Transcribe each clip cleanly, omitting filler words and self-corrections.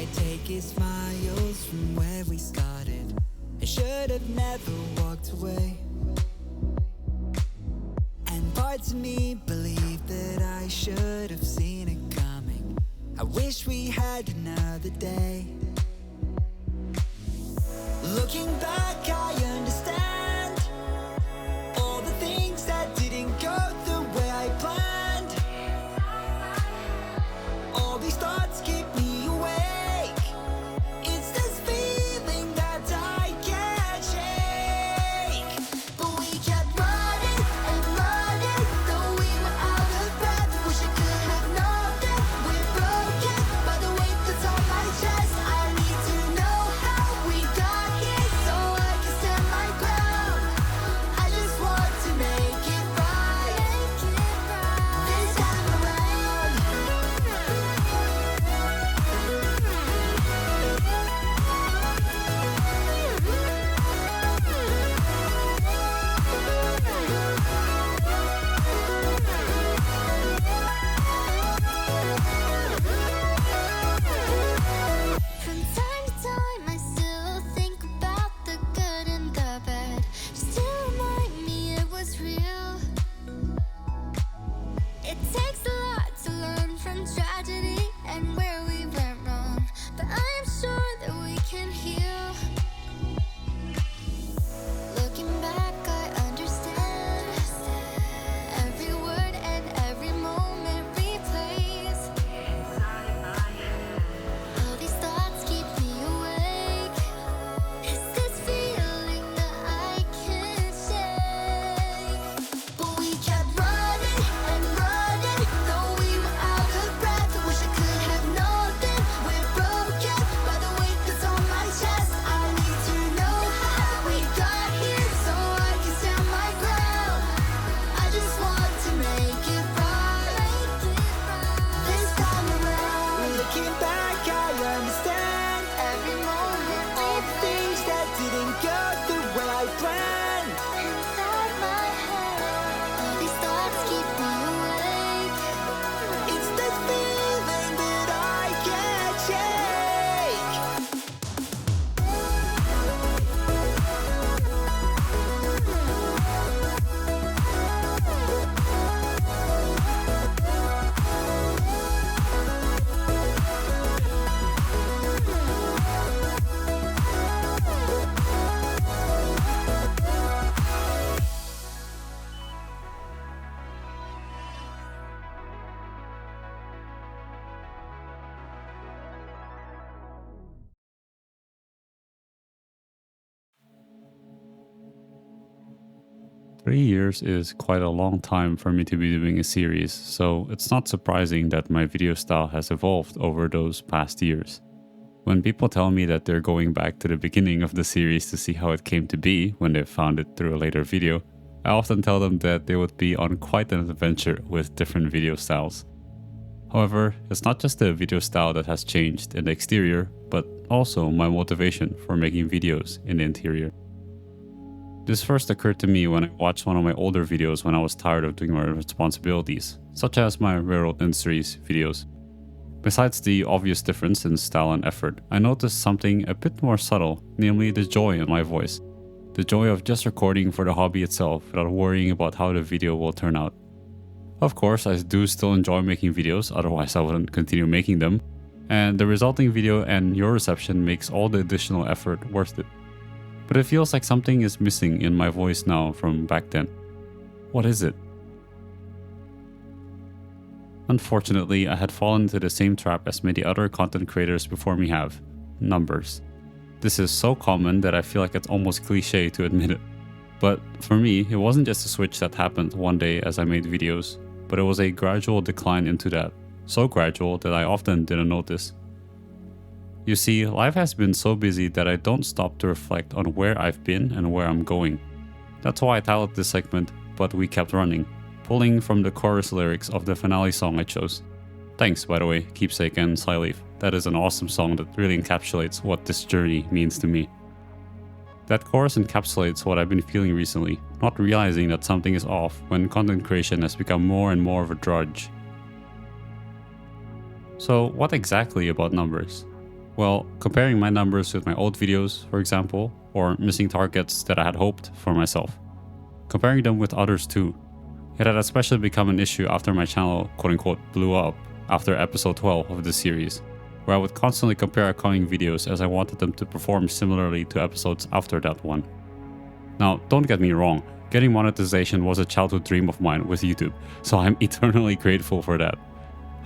I take is miles from where we started. I should have never walked away. And parts of me believe that I should have seen it coming. I wish we had another day. Looking back, I understand all the things that didn't go the way I planned. All these thoughts keep me awake. It's this feeling that I can't shake. But we kept running and running, though we were out of breath. Wish I could have known that we're broken by the weight that's on my chest. I need to know how we got here so I can stand my ground. I just want to make it right this time around. From time to time, I still think about the good and the bad, just to remind me it was real. It takes a lot to learn from tragedy and where we went wrong, but I am sure that we can heal. Looking back, I understand every word and every moment replays. All these thoughts keep me awake. It's this feeling that I can't shake. But we kept running and running, though we were out of breath. I wish I could have known that we're broken by the weight that's on my chest. I need to know how we got here so I can stand my ground. I just want to make it right this time around. Looking back, I understand every moment, all the things that didn't go the way I planned. Inside my head, all these thoughts keep me awake. It's this feeling that I can't shake. Three years is quite a long time for me to be doing a series, so it's not surprising that my video style has evolved over those past years. When people tell me that they're going back to the beginning of the series to see how it came to be when they found it through a later video, I often tell them that they would be on quite an adventure with different video styles. However, it's not just the video style that has changed in the exterior, but also my motivation for making videos in the interior. This first occurred to me when I watched one of my older videos when I was tired of doing my responsibilities, such as my Railroad Industries videos. Besides the obvious difference in style and effort, I noticed something a bit more subtle, namely the joy in my voice. The joy of just recording for the hobby itself without worrying about how the video will turn out. Of course, I do still enjoy making videos, otherwise I wouldn't continue making them, and the resulting video and your reception makes all the additional effort worth it. But it feels like something is missing in my voice now from back then. What is it? Unfortunately, I had fallen into the same trap as many other content creators before me have: numbers. This is so common that I feel like it's almost cliche to admit it. But for me, it wasn't just a switch that happened one day as I made videos, but it was a gradual decline into that, so gradual that I often didn't notice. You see, life has been so busy that I don't stop to reflect on where I've been and where I'm going. That's why I titled this segment, But We Kept Running, pulling from the chorus lyrics of the finale song I chose. Thanks, by the way, Keepsake and Slyleaf. That is an awesome song that really encapsulates what this journey means to me. That chorus encapsulates what I've been feeling recently, not realizing that something is off when content creation has become more and more of a drudge. So what exactly about numbers? Well, comparing my numbers with my old videos, for example, or missing targets that I had hoped for myself. Comparing them with others too. It had especially become an issue after my channel quote-unquote blew up after episode 12 of this series, where I would constantly compare upcoming videos as I wanted them to perform similarly to episodes after that one. Now, don't get me wrong, getting monetization was a childhood dream of mine with YouTube, so I'm eternally grateful for that.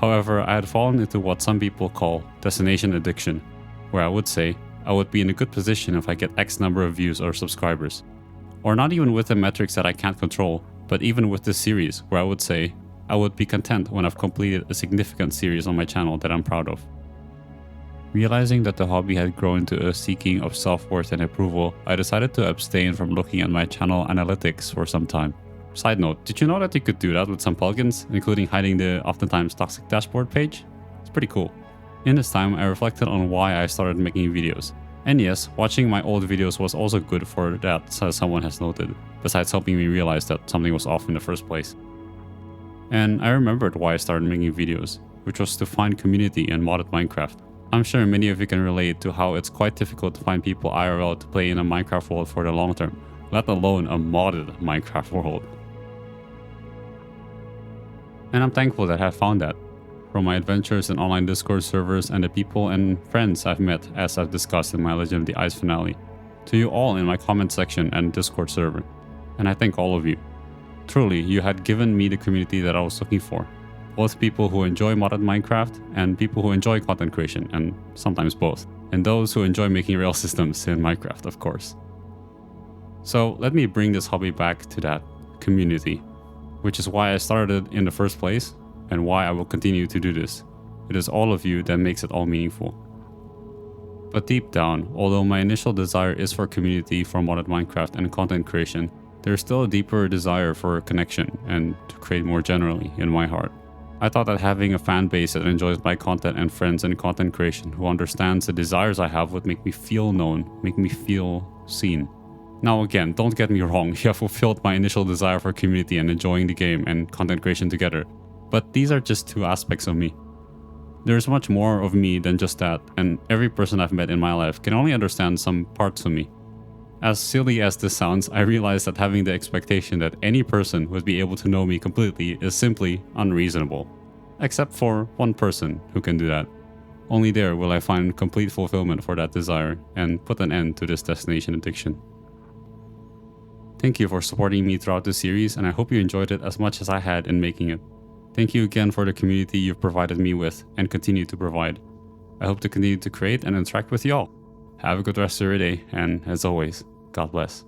However, I had fallen into what some people call destination addiction, where I would say I would be in a good position if I get X number of views or subscribers. Or not even with the metrics that I can't control, but even with this series, where I would say I would be content when I've completed a significant series on my channel that I'm proud of. Realizing that the hobby had grown into a seeking of self-worth and approval, I decided to abstain from looking at my channel analytics for some time. Side note, did you know that you could do that with some plugins, including hiding the oftentimes toxic dashboard page? It's pretty cool. In this time, I reflected on why I started making videos. And yes, watching my old videos was also good for that, as someone has noted, besides helping me realize that something was off in the first place. And I remembered why I started making videos, which was to find community in modded Minecraft. I'm sure many of you can relate to how it's quite difficult to find people IRL to play in a Minecraft world for the long term, let alone a modded Minecraft world. And I'm thankful that I have found that, from my adventures in online Discord servers and the people and friends I've met as I've discussed in my Legend of the Ice finale, to you all in my comment section and Discord server, and I thank all of you. Truly, you had given me the community that I was looking for. Both people who enjoy modded Minecraft and people who enjoy content creation, and sometimes both. And those who enjoy making real systems in Minecraft, of course. So let me bring this hobby back to that community, which is why I started in the first place and why I will continue to do this. It is all of you that makes it all meaningful. But deep down, although my initial desire is for community for modded Minecraft and content creation, there is still a deeper desire for connection and to create more generally in my heart. I thought that having a fan base that enjoys my content and friends in content creation who understands the desires I have would make me feel known, make me feel seen. Now again, don't get me wrong, you have fulfilled my initial desire for community and enjoying the game and content creation together. But these are just two aspects of me. There's much more of me than just that, and every person I've met in my life can only understand some parts of me. As silly as this sounds, I realize that having the expectation that any person would be able to know me completely is simply unreasonable. Except for one person who can do that. Only there will I find complete fulfillment for that desire and put an end to this destination addiction. Thank you for supporting me throughout this series, and I hope you enjoyed it as much as I had in making it. Thank you again for the community you've provided me with and continue to provide. I hope to continue to create and interact with y'all. Have a good rest of your day, and as always, God bless.